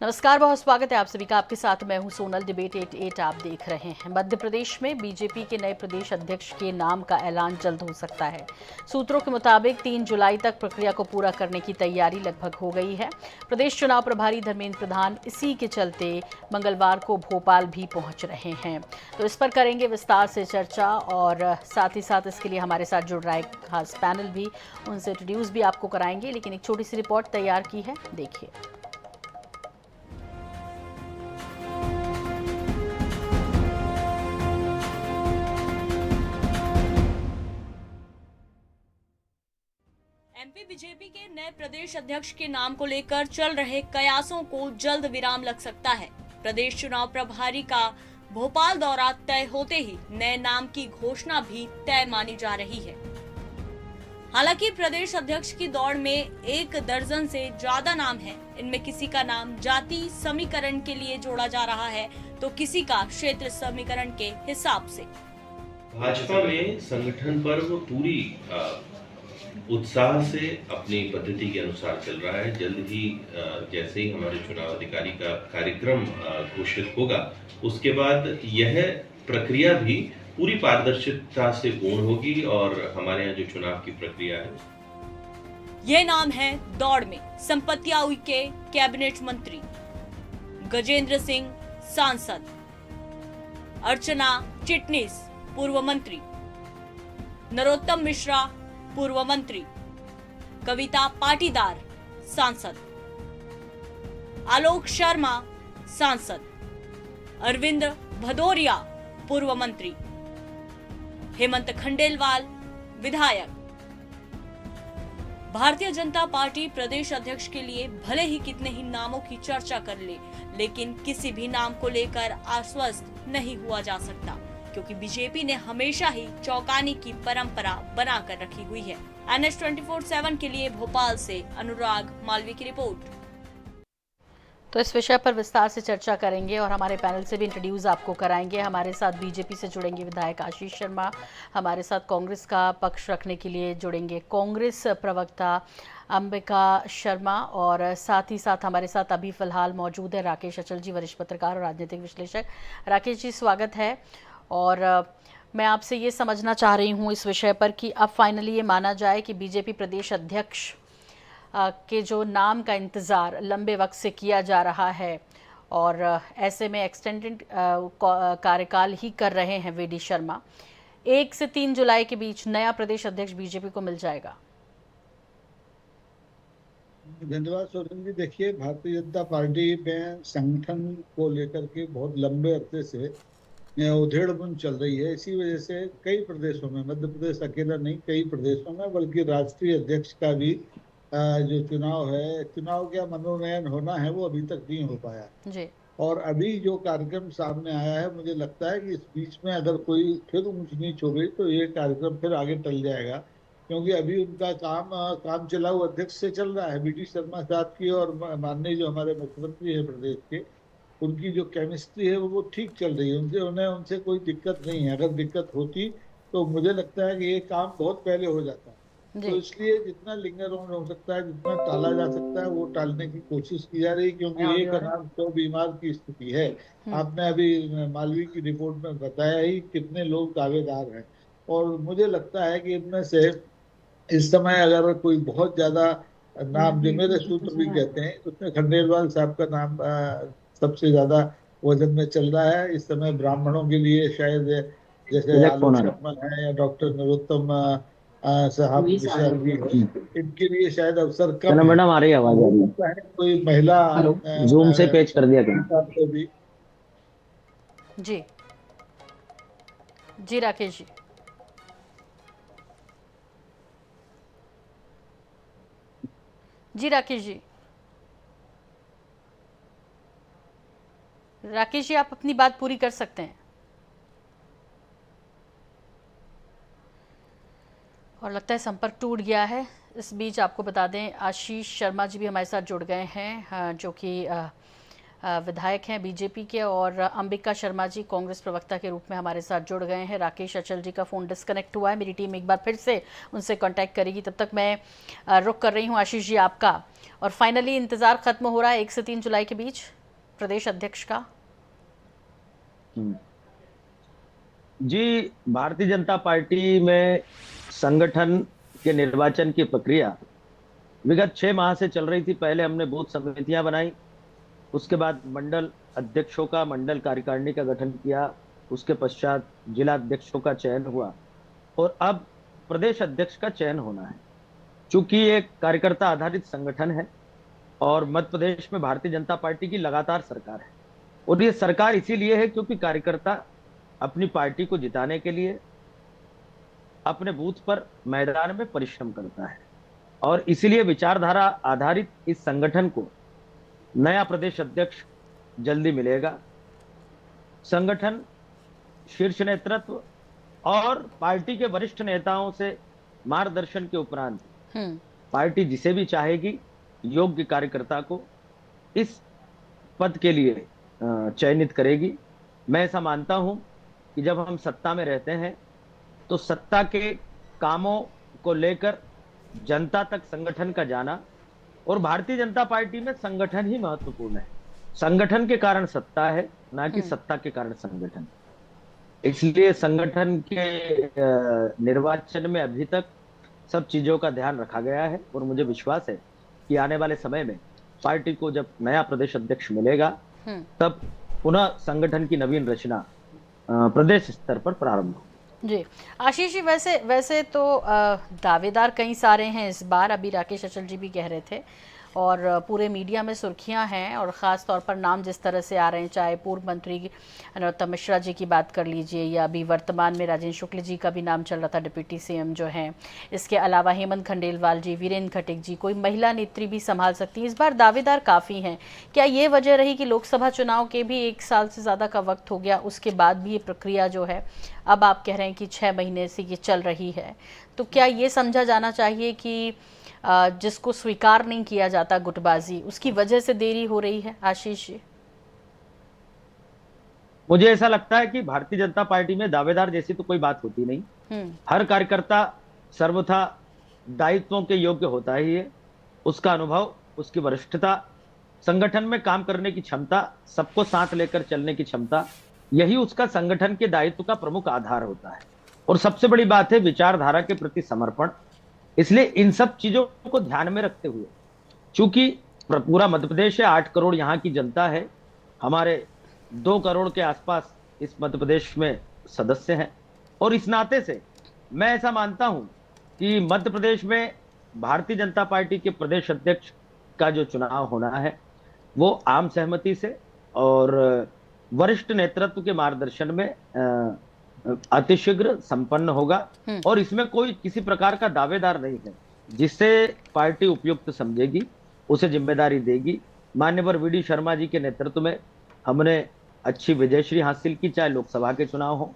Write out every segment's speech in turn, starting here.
नमस्कार, बहुत स्वागत है आप सभी का। आपके साथ मैं हूं सोनल। डिबेट 88 आप देख रहे हैं। मध्य प्रदेश में बीजेपी के नए प्रदेश अध्यक्ष के नाम का ऐलान जल्द हो सकता है। सूत्रों के मुताबिक 3 जुलाई तक प्रक्रिया को पूरा करने की तैयारी लगभग हो गई है। प्रदेश चुनाव प्रभारी धर्मेंद्र प्रधान इसी के चलते मंगलवार को भोपाल भी पहुंच रहे हैं। तो इस पर करेंगे विस्तार से चर्चा और साथ ही साथ इसके लिए हमारे साथ जुड़ रहा है खास पैनल भी, उनसे इंट्रोड्यूस भी आपको कराएंगे। लेकिन एक छोटी सी रिपोर्ट तैयार की है, देखिए। एमपी बीजेपी के नए प्रदेश अध्यक्ष के नाम को लेकर चल रहे कयासों को जल्द विराम लग सकता है। प्रदेश चुनाव प्रभारी का भोपाल दौरा तय होते ही नए नाम की घोषणा भी तय मानी जा रही है। हालांकि प्रदेश अध्यक्ष की दौड़ में 1 दर्जन से ज्यादा नाम हैं। इनमें किसी का नाम जाति समीकरण के लिए जोड़ा जा रहा है तो किसी का क्षेत्र समीकरण के हिसाब से। भाजपा में संगठन पर्व पूरी उत्साह से अपनी पद्धति के अनुसार चल रहा है। जल्द ही जैसे ही हमारे चुनाव अधिकारी का कार्यक्रम घोषित होगा, उसके बाद यह प्रक्रिया भी पूरी पारदर्शिता से पूर्ण होगी और हमारे यहाँ जो चुनाव की प्रक्रिया है। ये नाम है दौड़ में संपत्ति उइके कैबिनेट मंत्री, गजेंद्र सिंह सांसद, अर्चना चिटनीस पूर्व मंत्री, नरोत्तम मिश्रा पूर्व मंत्री, कविता पाटीदार सांसद, आलोक शर्मा सांसद, अरविंद भदौरिया पूर्व मंत्री, हेमंत खंडेलवाल विधायक। भारतीय जनता पार्टी प्रदेश अध्यक्ष के लिए भले ही कितने ही नामों की चर्चा कर ले, लेकिन किसी भी नाम को लेकर आश्वस्त नहीं हुआ जा सकता, क्योंकि बीजेपी ने हमेशा ही चौंकाने की परंपरा बनाकर रखी हुई है। NH 24/7 के लिए भोपाल से अनुराग मालवी की रिपोर्ट। तो इस विषय पर विस्तार से चर्चा करेंगे और हमारे पैनल से भी इंट्रोड्यूस आपको कराएंगे। हमारे साथ बीजेपी से जुड़ेंगे विधायक आशीष शर्मा, हमारे साथ कांग्रेस का पक्ष रखने के लिए जुड़ेंगे कांग्रेस प्रवक्ता अंबिका शर्मा, और साथ ही साथ हमारे साथ अभी फिलहाल मौजूद है राकेश अचल जी, वरिष्ठ पत्रकार और राजनीतिक विश्लेषक। राकेश जी, स्वागत है। और मैं आपसे ये समझना चाह रही हूँ इस विषय पर कि अब फाइनली ये माना जाए कि बीजेपी प्रदेश अध्यक्ष के जो नाम का इंतज़ार लंबे वक्त से किया जा रहा है और ऐसे में एक्सटेंडेड कार्यकाल ही कर रहे हैं वीडी शर्मा, 1 से 3 जुलाई के बीच नया प्रदेश अध्यक्ष बीजेपी को मिल जाएगा। धन्यवाद सोनल जी। देखिए, भारतीय जनता पार्टी में संगठन को लेकर के बहुत लंबे अरसे से उधेड़-बुन चल रही है। इसी वजह से कई प्रदेशों में, मध्य प्रदेश अकेला नहीं, कई प्रदेशों में, बल्कि राष्ट्रीय अध्यक्ष का भी जो चुनाव है, चुनाव क्या मनोनयन होना है, वो अभी तक नहीं हो पाया जी। और अभी जो कार्यक्रम सामने आया है, मुझे लगता है कि इस बीच में अगर कोई फिर ऊंच नीच हो गई तो ये कार्यक्रम फिर आगे टल जाएगा, क्योंकि अभी उनका काम चलाऊ अध्यक्ष से चल रहा है, वीडी शर्मा साहब की और माननीय जो हमारे मुख्यमंत्री है प्रदेश के, उनकी जो केमिस्ट्री है वो ठीक चल रही है। उनसे कोई दिक्कत नहीं है। अगर दिक्कत होती तो मुझे लगता है कि ये काम बहुत पहले हो जाता। तो इसलिए जितना लिंगर ऑन हो सकता है, जितना टाला जा सकता है, वो टालने की कोशिश की जा रही है, क्योंकि एक अनाथ 100 बीमार की स्थिति है। आपने अभी मालवी की रिपोर्ट में बताया ही कितने लोग दावेदार हैं, और मुझे लगता है कि इनमें से इस समय अगर कोई बहुत ज्यादा नाम, जो मेरे सूत्र भी कहते हैं, उसमें खंडेलवाल साहब का नाम सबसे ज्यादा वजन में चल रहा है इस समय। ब्राह्मणों के लिए शायद जैसे आलोक शर्मा है या डॉक्टर नरोत्तम साहब विशाल जी है, इनके लिए शायद अवसर कम है। मैडम आ रही है आवाज आ रही है। कोई महिला जूम से पेच कर दिया क्या? को भी। जी जी राकेश जी। जी राकेश जी। राकेश जी, आप अपनी बात पूरी कर सकते हैं। और लगता है संपर्क टूट गया है। इस बीच आपको बता दें आशीष शर्मा जी भी हमारे साथ जुड़ गए हैं, जो कि विधायक हैं बीजेपी के, और अंबिका शर्मा जी कांग्रेस प्रवक्ता के रूप में हमारे साथ जुड़ गए हैं। राकेश अचल जी का फ़ोन डिस्कनेक्ट हुआ है, मेरी टीम एक बार फिर से उनसे कांटेक्ट करेगी। तब तक मैं रुक कर रही हूँ आशीष जी आपका। और फाइनली इंतज़ार ख़त्म हो रहा है 1 से 3 जुलाई के बीच प्रदेश अध्यक्ष का। जी, भारतीय जनता पार्टी में संगठन के निर्वाचन की प्रक्रिया विगत 6 माह से चल रही थी। पहले हमने बूथ समितियां बनाई, उसके बाद मंडल अध्यक्षों का, मंडल कार्यकारिणी का गठन किया, उसके पश्चात जिला अध्यक्षों का चयन हुआ और अब प्रदेश अध्यक्ष का चयन होना है। चूंकि एक कार्यकर्ता आधारित संगठन है और मध्य प्रदेश में भारतीय जनता पार्टी की लगातार सरकार है, और ये सरकार इसीलिए है क्योंकि कार्यकर्ता अपनी पार्टी को जिताने के लिए अपने बूथ पर मैदान में परिश्रम करता है, और इसीलिए विचारधारा आधारित इस संगठन को नया प्रदेश अध्यक्ष जल्दी मिलेगा। संगठन शीर्ष नेतृत्व और पार्टी के वरिष्ठ नेताओं से मार्गदर्शन के उपरांत पार्टी जिसे भी चाहेगी योग्य कार्यकर्ता को इस पद के लिए चयनित करेगी। मैं ऐसा मानता हूं कि जब हम सत्ता में रहते हैं तो सत्ता के कामों को लेकर जनता तक संगठन का जाना, और भारतीय जनता पार्टी में संगठन ही महत्वपूर्ण है। संगठन के कारण सत्ता है, ना कि सत्ता के कारण संगठन। इसलिए संगठन के निर्वाचन में अभी तक सब चीजों का ध्यान रखा गया है, और मुझे विश्वास है कि आने वाले समय में पार्टी को जब नया प्रदेश अध्यक्ष मिलेगा तब पुनः संगठन की नवीन रचना प्रदेश स्तर पर प्रारंभ होगी। जी आशीष जी, वैसे तो दावेदार कई सारे हैं इस बार, अभी राकेश अचल जी भी कह रहे थे, और पूरे मीडिया में सुर्खियां हैं, और ख़ास तौर पर नाम जिस तरह से आ रहे हैं, चाहे पूर्व मंत्री नरोत्तम मिश्रा जी की बात कर लीजिए, या अभी वर्तमान में राजेंद्र शुक्ल जी का भी नाम चल रहा था, डिप्टी सीएम जो हैं। इसके अलावा हेमंत खंडेलवाल जी, वीरेंद्र खटीक जी, कोई महिला नेत्री भी संभाल सकती है। इस बार दावेदार काफ़ी हैं। क्या ये वजह रही कि लोकसभा चुनाव के भी 1 साल से ज़्यादा का वक्त हो गया, उसके बाद भी ये प्रक्रिया जो है, अब आप कह रहे हैं कि 6 महीने से ये चल रही है, तो क्या ये समझा जाना चाहिए कि जिसको स्वीकार नहीं किया जाता गुटबाजी, उसकी वजह से देरी हो रही है? आशीष जी, मुझे ऐसा लगता है कि भारतीय जनता पार्टी में दावेदार जैसी तो कोई बात होती नहीं। हर कार्यकर्ता सर्वथा दायित्वों के योग्य होता ही है। उसका अनुभव, उसकी वरिष्ठता, संगठन में काम करने की क्षमता, सबको साथ लेकर चलने की क्षमता, यही उसका संगठन के दायित्व का प्रमुख आधार होता है। और सबसे बड़ी बात है विचारधारा के प्रति समर्पण। इसलिए इन सब चीजों को ध्यान में रखते हुए, चूंकि पूरा मध्य प्रदेश है, 8 करोड़ यहाँ की जनता है, हमारे 2 करोड़ के आसपास इस मध्य प्रदेश में सदस्य हैं, और इस नाते से मैं ऐसा मानता हूं कि मध्य प्रदेश में भारतीय जनता पार्टी के प्रदेश अध्यक्ष का जो चुनाव होना है वो आम सहमति से और वरिष्ठ नेतृत्व के मार्गदर्शन में अतिशीघ्र संपन्न होगा। और इसमें कोई किसी प्रकार का दावेदार नहीं है। जिससे पार्टी उपयुक्त समझेगी उसे जिम्मेदारी देगी। मान्यवर वीडी शर्मा जी के नेतृत्व में हमने अच्छी विजयश्री हासिल की, चाहे लोकसभा के चुनाव हो,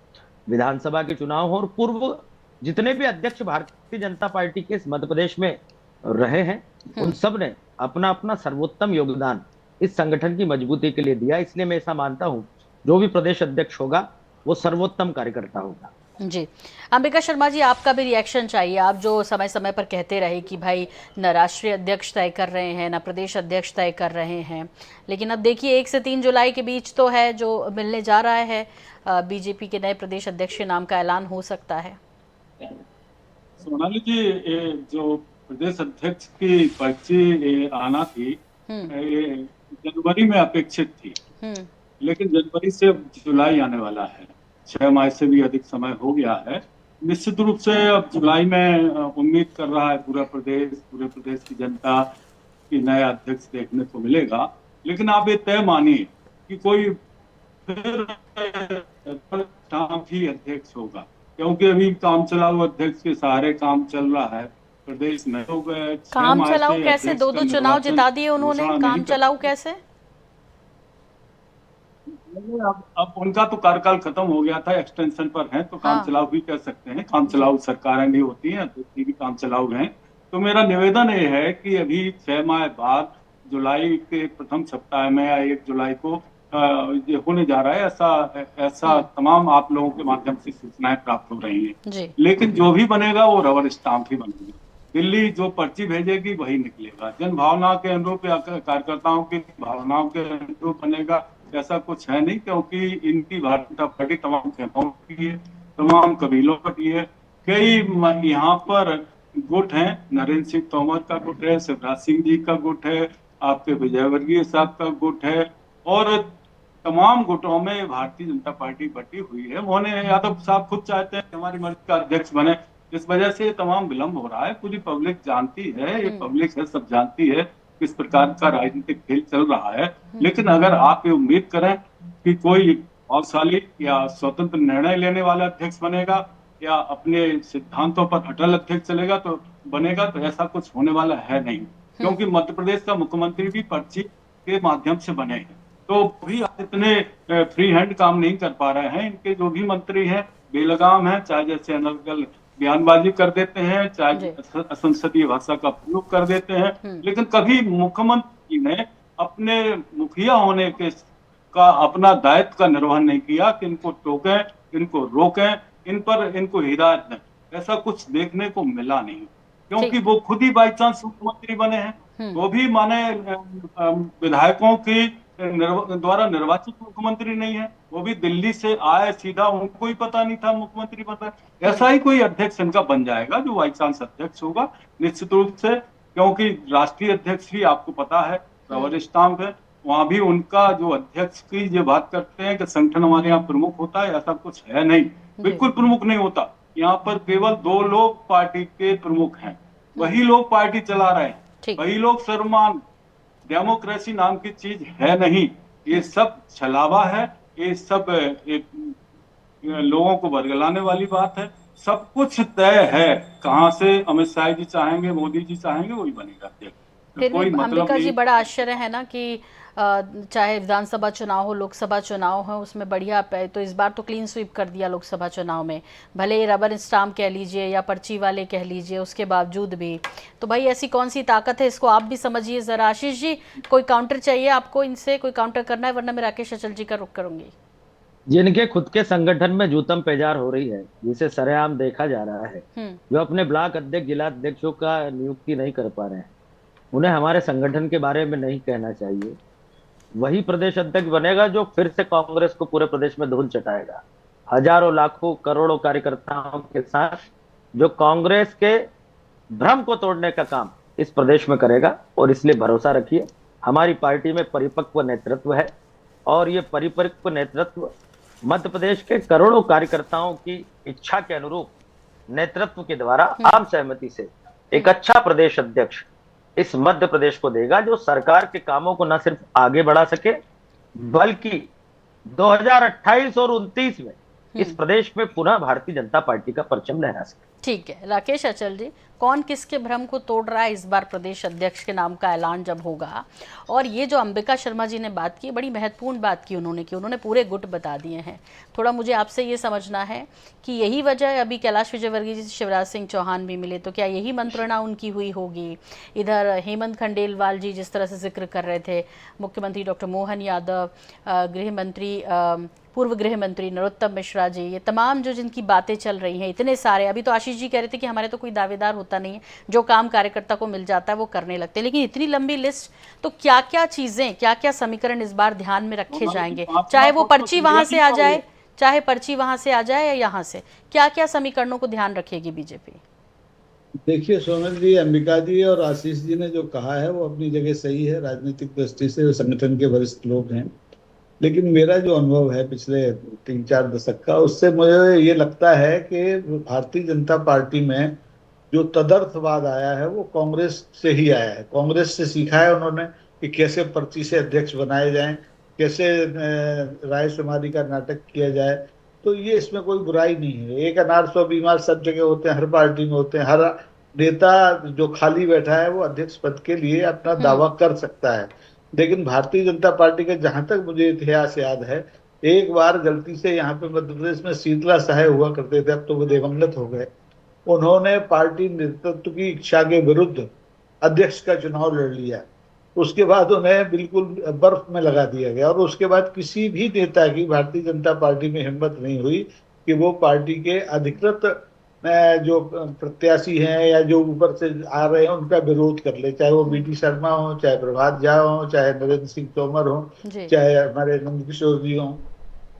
विधानसभा के चुनाव हो, और पूर्व जितने भी अध्यक्ष भारतीय जनता पार्टी के इस मध्य प्रदेश में रहे हैं उन सब ने अपना अपना सर्वोत्तम योगदान इस संगठन की मजबूती के लिए दिया। इसलिए मैं ऐसा मानता हूं जो भी प्रदेश अध्यक्ष होगा वो सर्वोत्तम कार्यकर्ता होगा। जी अंबिका शर्मा जी, आपका भी रिएक्शन चाहिए। आप जो समय समय पर कहते रहे कि भाई न राष्ट्रीय अध्यक्ष तय कर रहे हैं, न प्रदेश अध्यक्ष तय कर रहे हैं, लेकिन अब देखिए 1 से 3 जुलाई के बीच तो है जो मिलने जा रहा है, बीजेपी के नए प्रदेश अध्यक्ष के नाम का ऐलान हो सकता है। सोनाली जी, जो प्रदेश अध्यक्ष की पर्ची आना थी जनवरी में अपेक्षित थी, लेकिन जनवरी से जुलाई आने वाला है। 6 माह से भी अधिक समय हो गया है। निश्चित रूप से अब जुलाई में उम्मीद कर रहा है पूरे प्रदेश की जनता की नया अध्यक्ष देखने को मिलेगा। लेकिन आप ये तय मानिए कि कोई फिर ही अध्यक्ष होगा, क्योंकि अभी काम चलाऊ अध्यक्ष के सहारे काम चल रहा है प्रदेश में। काम चलाऊ कैसे? 2 चुनाव जिता दिए उन्होंने, काम चलाऊ कैसे? अब उनका तो कार्यकाल खत्म हो गया था, एक्सटेंशन पर है, तो काम चलाऊ भी कर सकते हैं। काम चलाऊ सरकारें भी होती हैं, अध्यक्ष भी काम चलाऊ हैं। तो मेरा निवेदन ये है कि अभी 6 माह बाद जुलाई के प्रथम सप्ताह में या 1 जुलाई को ये होने जा रहा है, ऐसा तमाम आप लोगों के माध्यम से सूचनाएं प्राप्त हो रही हैं। जी लेकिन जो भी बनेगा वो रबर स्टाम्प ही बनेगा। दिल्ली जो पर्ची भेजेगी वही निकलेगा। जन भावना के अनुरूप या कार्यकर्ताओं की भावनाओं के अनुरूप बनेगा, ऐसा कुछ है नहीं, क्योंकि इनकी भारतीय जनता पार्टी तमाम खेपों की है, तमाम कबीलों की है। कई यहाँ पर गुट हैं, नरेंद्र सिंह तोमर का गुट है, शिवराज सिंह जी का गुट है, आपके विजयवर्गीय साहब का गुट है, और तमाम गुटों में भारतीय जनता पार्टी बटी हुई है। उन्होंने यादव साहब खुद चाहते हैं कि हमारी मर्जी का अध्यक्ष बने, इस वजह से तमाम विलंब हो रहा है। पूरी पब्लिक जानती है, ये पब्लिक है, सब जानती है किस प्रकार का राजनीतिक खेल चल रहा है। लेकिन अगर आप ये उम्मीद करें कि कोई प्रभावशाली या स्वतंत्र निर्णय लेने वाला अध्यक्ष बनेगा या अपने सिद्धांतों पर अटल अध्यक्ष चलेगा तो बनेगा, तो ऐसा कुछ होने वाला है नहीं। क्योंकि मध्य प्रदेश का मुख्यमंत्री भी पर्ची के माध्यम से बने हैं, तो भी इतने फ्री हैंड काम नहीं कर पा रहे हैं। इनके जो भी मंत्री हैं बेलगाम हैं, चाहे जैसे अनर्गल बयानबाजी कर देते हैं, चाहे असंसदीय भाषा का प्रयोग कर देते हैं, लेकिन कभी मुख्यमंत्री ने अपने मुखिया होने के का अपना दायित्व का निर्वहन नहीं किया कि इनको टोकें, इनको रोकें, इनको हिदायत दें। ऐसा कुछ देखने को मिला नहीं, क्योंकि वो खुद ही बाई चांस मुख्यमंत्री बने हैं। वो भी माने विधायकों की द्वारा निर्वाचित मुख्यमंत्री नहीं है, वो भी दिल्ली से आए सीधा, उनको ही पता नहीं था मुख्यमंत्री बन रहा है। ऐसा ही कोई अध्यक्ष इनका बन जाएगा जो वाइस चांस अध्यक्ष होगा निश्चित रूप से, क्योंकि राष्ट्रीय अध्यक्ष भी आपको पता है रबर स्टाम्प है। वहां भी उनका जो अध्यक्ष की जो बात करते हैं कि संगठन हमारे यहाँ प्रमुख होता है, ऐसा कुछ है नहीं, बिल्कुल प्रमुख नहीं होता। यहाँ पर केवल 2 लोग पार्टी के प्रमुख हैं, वही लोग पार्टी चला रहे हैं, वही लोग सर्वमान। डेमोक्रेसी नाम की चीज है नहीं, ये सब छलावा है, ये सब लोगों को बरगलाने वाली बात है। सब कुछ तय है, कहां से अमित शाह जी चाहेंगे, मोदी जी चाहेंगे, वही बनेगा। फिर भी अंबिका जी, बड़ा आश्चर्य है ना कि चाहे विधानसभा चुनाव हो, लोकसभा चुनाव हो, उसमें बढ़िया तो इस बार तो क्लीन स्वीप कर दिया लोकसभा चुनाव में, भले रबर स्टाम्प कह लीजिए या पर्ची वाले कह लीजिए, उसके बावजूद भी। तो भाई ऐसी कौन सी ताकत है, इसको आप भी समझिए जरा। आशीष जी, कोई काउंटर चाहिए आपको, इनसे कोई काउंटर करना है, वरना मैं राकेश अचल जी का रुख करूंगी। जिनके खुद के संगठन में जूतम पेजार हो रही है, जिसे सरेआम देखा जा रहा है, जो अपने ब्लॉक अध्यक्ष, जिला अध्यक्षों का नियुक्ति नहीं कर पा रहे हैं, उन्हें हमारे संगठन के बारे में नहीं कहना चाहिए। वही प्रदेश अध्यक्ष बनेगा जो फिर से कांग्रेस को पूरे प्रदेश में धूल चटाएगा, हजारों लाखों करोड़ों कार्यकर्ताओं के साथ, जो कांग्रेस के भ्रम को तोड़ने का काम इस प्रदेश में करेगा। और इसलिए भरोसा रखिए, हमारी पार्टी में परिपक्व नेतृत्व है, और ये परिपक्व नेतृत्व मध्य प्रदेश के करोड़ों कार्यकर्ताओं की इच्छा के अनुरूप नेतृत्व के द्वारा आम सहमति से एक अच्छा प्रदेश अध्यक्ष इस मध्य प्रदेश को देगा, जो सरकार के कामों को न सिर्फ आगे बढ़ा सके, बल्कि 2028 और 29 में इस प्रदेश में पुनः भारतीय जनता पार्टी का परचम लहरा सके। ठीक है राकेश अचल जी, कौन किसके भ्रम को तोड़ रहा है इस बार प्रदेश अध्यक्ष के नाम का ऐलान जब होगा? और ये जो अंबिका शर्मा जी ने बात की, बड़ी महत्वपूर्ण बात की उन्होंने पूरे गुट बता दिए हैं। थोड़ा मुझे आपसे ये समझना है कि यही वजह, अभी कैलाश विजयवर्गीय जी से शिवराज सिंह चौहान भी मिले, तो क्या यही मंत्रणा उनकी हुई होगी? इधर हेमंत खंडेलवाल जी जिस तरह से जिक्र कर रहे थे, मुख्यमंत्री डॉक्टर मोहन यादव, गृह मंत्री, पूर्व गृह मंत्री नरोत्तम मिश्रा जी, ये तमाम जो जिनकी बातें चल रही हैं, इतने सारे। अभी तो आशीष जी कह रहे थे कि हमारे तो कोई दावेदार होता नहीं है, जो काम कार्यकर्ता को मिल जाता है वो करने लगते हैं, लेकिन इतनी लंबी लिस्ट, तो क्या क्या चीजें, क्या क्या समीकरण इस बार ध्यान में रखे जाएंगे? चाहे वो पर्ची वहां से आ जाए, चाहे पर्ची वहां से आ जाए या यहाँ से, क्या क्या समीकरणों को ध्यान रखेगी बीजेपी? देखिए सोनल जी, अंबिका जी और आशीष जी ने जो कहा है वो अपनी जगह सही है, राजनीतिक दृष्टि से संगठन के वरिष्ठ लोग हैं। लेकिन मेरा जो अनुभव है पिछले 3-4 दशक का, उससे मुझे ये लगता है कि भारतीय जनता पार्टी में जो तदर्थवाद आया है वो कांग्रेस से ही आया है। कांग्रेस से सीखा है उन्होंने कि कैसे पर्ची से अध्यक्ष बनाए जाएं, कैसे रायशुमारी का नाटक किया जाए। तो ये इसमें कोई बुराई नहीं है। एक अनार 100 बीमार सब जगह होते हैं, हर पार्टी में होते हैं। हर नेता जो खाली बैठा है वो अध्यक्ष पद के लिए अपना दावा कर सकता है। लेकिन भारतीय जनता पार्टी का जहां तक मुझे इतिहास याद है, एक बार गलती से यहाँ पे मध्य प्रदेश में शीतला सहाय हुआ करते थे, अब तो वो दिवंगत हो गए, उन्होंने पार्टी नेतृत्व की इच्छा के विरुद्ध अध्यक्ष का चुनाव लड़ लिया। उसके बाद उन्हें बिल्कुल बर्फ में लगा दिया गया, और उसके बाद किसी भी नेता की भारतीय जनता पार्टी में हिम्मत नहीं हुई कि वो पार्टी के अधिकृत जो प्रत्याशी हैं या जो ऊपर से आ रहे हैं उनका विरोध कर ले, चाहे वो बीडी शर्मा हो, चाहे प्रभात झा हो, चाहे नरेंद्र सिंह तोमर हो, चाहे हमारे नंदकिशोर जी हो,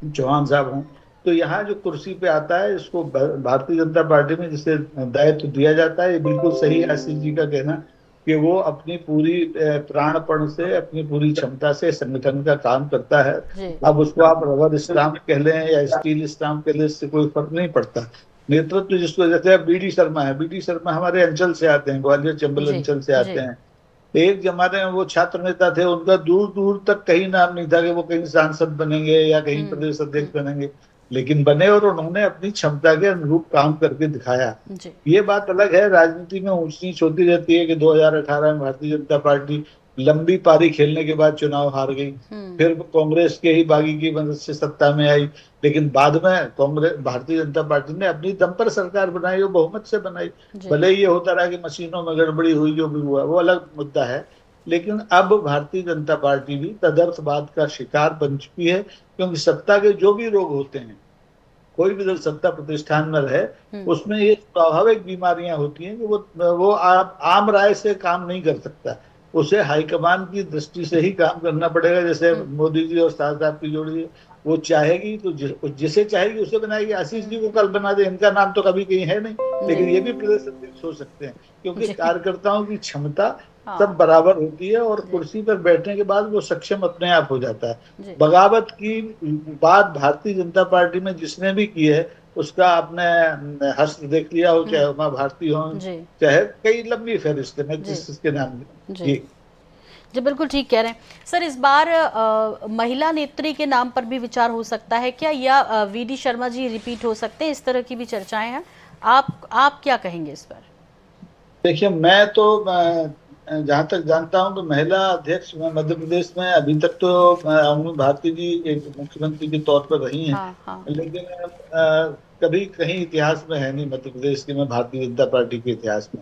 चौहान साहब हों। तो यहाँ जो कुर्सी पे आता है, इसको भारतीय जनता पार्टी में जिसे दायित्व दिया जाता है, ये बिल्कुल सही है आशीष जी का कहना कि वो अपनी पूरी प्राणपण से, अपनी पूरी क्षमता से संगठन का काम करता है। अब उसको आप रबर स्टाम्प कह लें या स्टील स्टाम्प कह लें, इससे कोई फर्क नहीं पड़ता। नेतृत्व जिसको, जैसे बीडी शर्मा है, बीडी शर्मा हमारे अंचल से आते हैं, ग्वालियर चंबल अंचल से आते हैं। एक जमाने में वो छात्र नेता थे, उनका दूर दूर तक कहीं नाम नहीं था कि वो कहीं सांसद बनेंगे या कहीं प्रदेश अध्यक्ष बनेंगे, लेकिन बने और उन्होंने अपनी क्षमता के अनुरूप काम करके दिखाया। ये बात अलग है, राजनीति में ऊंच नीच होती रहती है कि 2018 में भारतीय जनता पार्टी लंबी पारी खेलने के बाद चुनाव हार गई, फिर कांग्रेस के ही बागी की मदद से सत्ता में आई, लेकिन बाद में कांग्रेस भारतीय जनता पार्टी ने अपनी दम पर सरकार बनाई और बहुमत से बनाई। भले ये होता रहा कि मशीनों में गड़बड़ी हुई, जो भी हुआ वो अलग मुद्दा है, लेकिन अब भारतीय जनता पार्टी भी तदर्थवाद का शिकार बन चुकी है, क्योंकि सत्ता के जो भी रोग होते हैं, कोई भी दल सत्ता प्रतिष्ठान में रहे, उसमें ये स्वाभाविक बीमारियां होती हैं कि वो आम राय से काम नहीं कर सकता, उसे हाईकमान की दृष्टि से ही काम करना पड़ेगा। जैसे मोदी जी और शाह साहब की जोड़ी है, वो चाहेगी तो जिसे चाहेगी उसे बनाएगी। आशीष जी को कल बना दे, इनका नाम तो कभी कहीं है नहीं, लेकिन ये भी प्रदेश अध्यक्ष हो सकते हैं, क्योंकि कार्यकर्ताओं की क्षमता सब बराबर होती है, और कुर्सी पर बैठने के बाद वो सक्षम अपने आप हो जाता है। बगावत की बात भारतीय जनता पार्टी में जिसने भी की है, उसका आपने हस्त देख लिया हो, चाहे उमा भारती हो, चाहे कई लंबी फहरिस्त है जिसके नाम जी बिल्कुल ठीक कह रहे हैं सर। इस बार महिला नेत्री के नाम पर भी विचार हो सकता है क्या, या वीडी शर्मा जी रिपीट हो सकते हैं? इस तरह की भी चर्चाएं हैं, आप क्या कहेंगे इस पर? देखिए, मैं तो जहां तक जानता हूं तो महिला अध्यक्ष मध्य प्रदेश में अभी तक तो उमा भारती जी एक मुख्यमंत्री के तौर पर रही हैं, लेकिन कभी कहीं इतिहास में है नहीं मध्य प्रदेश के में, भारतीय जनता पार्टी के इतिहास में।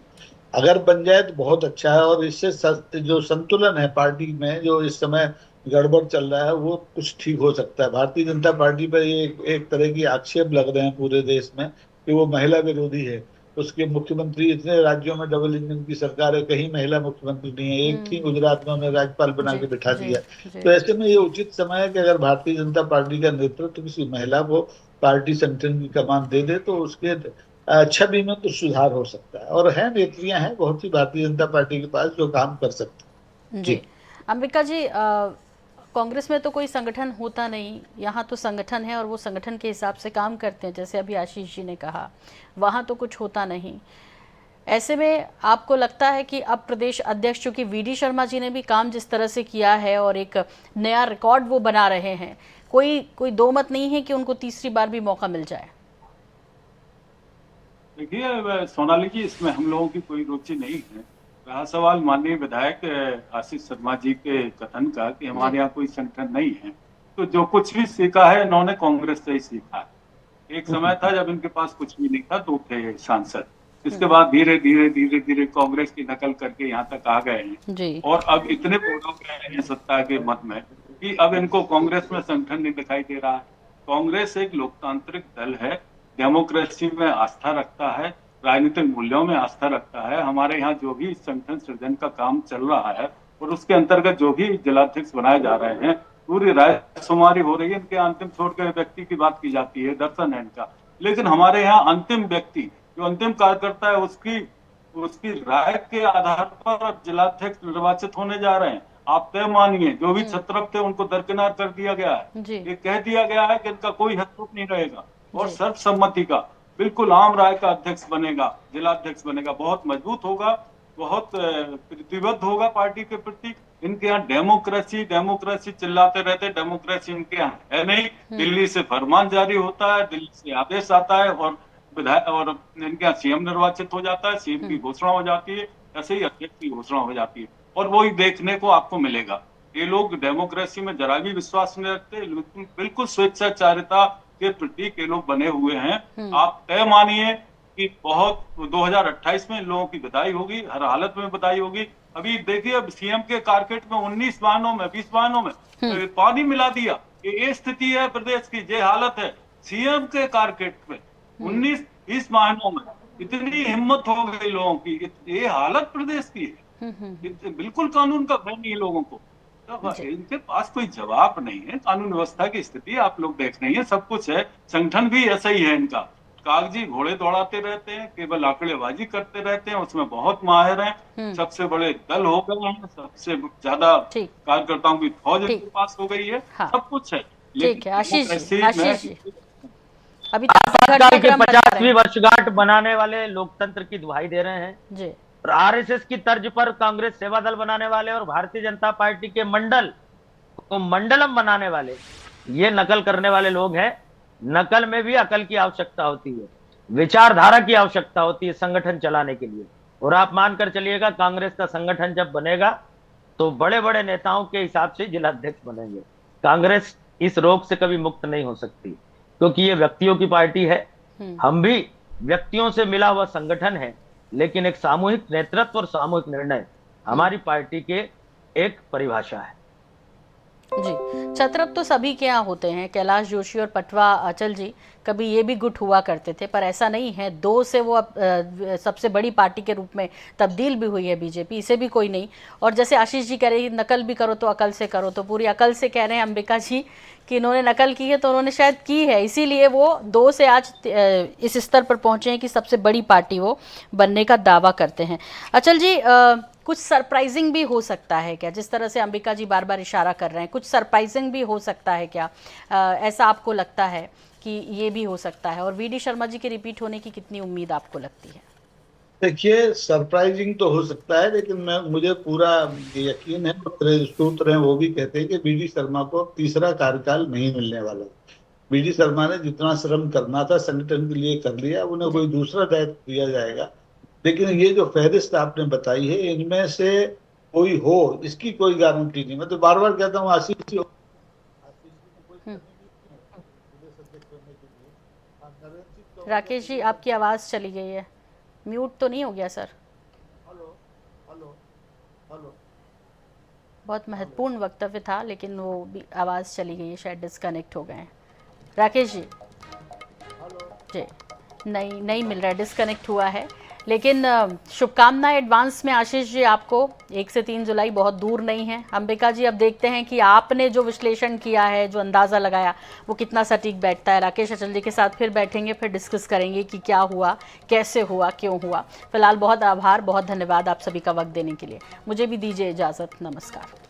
अगर बन जाए तो बहुत अच्छा है, और इससे जो संतुलन है पार्टी में, जो इस समय गड़बड़ चल रहा है, वो कुछ ठीक हो सकता है। भारतीय जनता पार्टी पर ये एक तरह की आक्षेप लग रहे हैं पूरे देश में कि वो महिला विरोधी है। उसके मुख्यमंत्री, इतने राज्यों में डबल इंजन की सरकार है, कहीं महिला मुख्यमंत्री नहीं है, एक थी गुजरात में, उन्हें राज्यपाल बना के बिठा दिया। तो ऐसे में ये उचित समय है कि अगर भारतीय जनता पार्टी का नेतृत्व किसी महिला को पार्टी संगठन की कमान दे दे, तो उसके छवि में कुछ सुधार हो सकता है। और है, नेत्रियां हैं बहुत सी भारतीय जनता पार्टी के पास जो काम कर सकते हैं। जी अंबिका जी, कांग्रेस में तो कोई संगठन होता नहीं, यहाँ तो संगठन है और वो संगठन के हिसाब से काम करते हैं, जैसे अभी आशीष जी ने कहा, वहाँ तो कुछ होता नहीं। ऐसे में आपको लगता है कि अब प्रदेश अध्यक्ष, चूंकि वीडी शर्मा जी ने भी काम जिस तरह से किया है और एक नया रिकॉर्ड वो बना रहे हैं, कोई दो मत नहीं है कि उनको तीसरी बार भी मौका मिल जाए? देखिए सोनाली जी, इसमें हम लोगों की कोई रुचि नहीं है। रहा सवाल माननीय विधायक आशीष शर्मा जी के कथन का कि हमारे यहाँ कोई संगठन नहीं है, तो जो कुछ भी सीखा है इन्होंने कांग्रेस से ही सीखा है। एक समय था जब इनके पास कुछ भी नहीं था, तो थे सांसद, इसके बाद धीरे धीरे कांग्रेस की नकल करके यहाँ तक आ गए हैं, और अब इतने हो गए हैं सत्ता के मत में कि अब इनको कांग्रेस में संगठन नहीं दिखाई दे रहा है। कांग्रेस एक लोकतांत्रिक दल है, डेमोक्रेसी में आस्था रखता है, राजनीतिक मूल्यों में आस्था रखता है। हमारे यहाँ जो भी संगठन सृजन का काम चल रहा है और उसके अंतर्गत जो भी जिलाध्यक्ष बनाए जा रहे हैं, पूरी रायशुमारी हो रही है। इनके अंतिम छोड़ के व्यक्ति की बात की जाती है, दर्शन है इनका, लेकिन हमारे यहाँ अंतिम व्यक्ति, जो अंतिम कार्यकर्ता है, उसकी राय के आधार पर जिलाध्यक्ष निर्वाचित होने जा रहे हैं। आप तय मानिए, जो भी छत्रप थे उनको दरकिनार कर दिया गया है। ये कह दिया गया है कि इनका कोई हस्तक्षेप नहीं रहेगा, और सर्वसम्मति का बिल्कुल आम राय का अध्यक्ष बनेगा, जिलाध्यक्ष बनेगा, बहुत मजबूत होगा, बहुत प्रतिबद्ध होगा पार्टी के प्रति। इनके यहाँ डेमोक्रेसी चिल्लाते रहते, डेमोक्रेसी इनके यहाँ है नहीं। दिल्ली से फरमान जारी होता है, दिल्ली से आदेश आता है, और विधायक और इनके यहाँ सीएम निर्वाचित हो जाता है, सीएम की घोषणा हो जाती है, ऐसे ही अध्यक्ष की घोषणा हो जाती है, और वही देखने को आपको मिलेगा। ये लोग डेमोक्रेसी में जरा भी विश्वास नहीं रखते, बिल्कुल स्वेच्छाचारिता के प्रतीक ये लोग बने हुए हैं। आप तय मानिए कि बहुत 2028 में इन लोगों की विदाई होगी, हर हालत में विदाई होगी। अभी देखिए, अब सीएम के कारकेट में 19 वाहनों में 20 वाहनों में पानी मिला दिया। ये स्थिति है प्रदेश की, ये हालत है सीएम के कारकेट में 19-20 वाहनों में। इतनी हिम्मत हो गई लोगों की, ये हालत प्रदेश की है। बिल्कुल कानून का भय नहीं है लोगों को। तो इनके पास कोई जवाब नहीं है। कानून व्यवस्था की स्थिति आप लोग देख रहे हैं, सब कुछ है। संगठन भी ऐसा ही है इनका, कागजी घोड़े दौड़ाते रहते हैं, केवल आंकड़ेबाजी करते रहते हैं, उसमें बहुत माहिर हैं। सबसे बड़े दल हो गए हैं, सबसे ज्यादा कार्यकर्ताओं की फौज इनके पास हो गई है। हाँ। सब कुछ है। ठीक है आशीष जी, अभी आपातकाल की 50वीं वर्षगांठ बनाने वाले लोकतंत्र की दुहाई दे रहे हैं जी। और आरएसएस की तर्ज पर कांग्रेस सेवा दल बनाने वाले और भारतीय जनता पार्टी के मंडल को मंडलम बनाने वाले, ये नकल करने वाले लोग हैं। नकल में भी अकल की आवश्यकता होती है, विचारधारा की आवश्यकता होती है संगठन चलाने के लिए। और आप मानकर चलिएगा, कांग्रेस का संगठन जब बनेगा तो बड़े बड़े नेताओं के हिसाब से जिला अध्यक्ष बनेंगे। कांग्रेस इस रोग से कभी मुक्त नहीं हो सकती, क्योंकि ये व्यक्तियों की पार्टी है। हम भी व्यक्तियों से मिला हुआ संगठन है, लेकिन एक सामूहिक नेतृत्व और सामूहिक निर्णय हमारी पार्टी के एक परिभाषा है। जी, छत्रप तो सभी के यहाँ होते हैं। कैलाश जोशी और पटवा अचल जी कभी ये भी गुट हुआ करते थे, पर ऐसा नहीं है। 2 से वो अब सबसे बड़ी पार्टी के रूप में तब्दील भी हुई है बीजेपी, इसे भी कोई नहीं। और जैसे आशीष जी कह रहे हैं नकल भी करो तो अकल से करो, तो पूरी अकल से कह रहे हैं अंबिका जी कि इन्होंने नकल की है, तो उन्होंने शायद की है, इसीलिए वो 2 से आज इस स्तर पर पहुँचे हैं कि सबसे बड़ी पार्टी वो बनने का दावा करते हैं। अचल जी, कुछ सरप्राइजिंग भी हो सकता है क्या? जिस तरह से अंबिका जी बार बार इशारा कर रहे हैं, कुछ सरप्राइजिंग भी हो सकता है क्या? ऐसा आपको लगता है कि ये भी हो सकता है? और वीडी शर्मा जी के रिपीट होने की कितनी उम्मीद आपको लगती है? देखिए, सरप्राइजिंग तो हो सकता है, लेकिन मुझे पूरा यकीन है, मेरे सूत्र हैं वो भी कहते हैं कि वीडी शर्मा को तीसरा कार्यकाल नहीं मिलने वाला। वीडी शर्मा ने जितना श्रम करना था संगठन के लिए कर लिया, उन्हें कोई दूसरा दायित्व दिया जाएगा। लेकिन ये जो फहरिस्त आपने बताई है, इनमें से कोई हो, इसकी कोई गारंटी नहीं। मैं तो बार बार कहता हूँ आशीष जी राकेश जी, आपकी आवाज़ चली गई है, म्यूट तो नहीं हो गया सर? हेलो हेलो हेलो, बहुत महत्वपूर्ण वक्तव्य था, लेकिन वो भी आवाज़ चली गई है, शायद डिस्कनेक्ट हो गए हैं। राकेश जी जी, नहीं मिल रहा है, डिस्कनेक्ट हुआ है। लेकिन शुभकामनाएं एडवांस में आशीष जी आपको। 1 से 3 जुलाई बहुत दूर नहीं है। अंबिका जी, अब देखते हैं कि आपने जो विश्लेषण किया है, जो अंदाज़ा लगाया, वो कितना सटीक बैठता है। राकेश अचल जी के साथ फिर बैठेंगे, फिर डिस्कस करेंगे कि क्या हुआ, कैसे हुआ, क्यों हुआ। फिलहाल बहुत आभार, बहुत धन्यवाद आप सभी का वक्त देने के लिए। मुझे भी दीजिए इजाज़त, नमस्कार।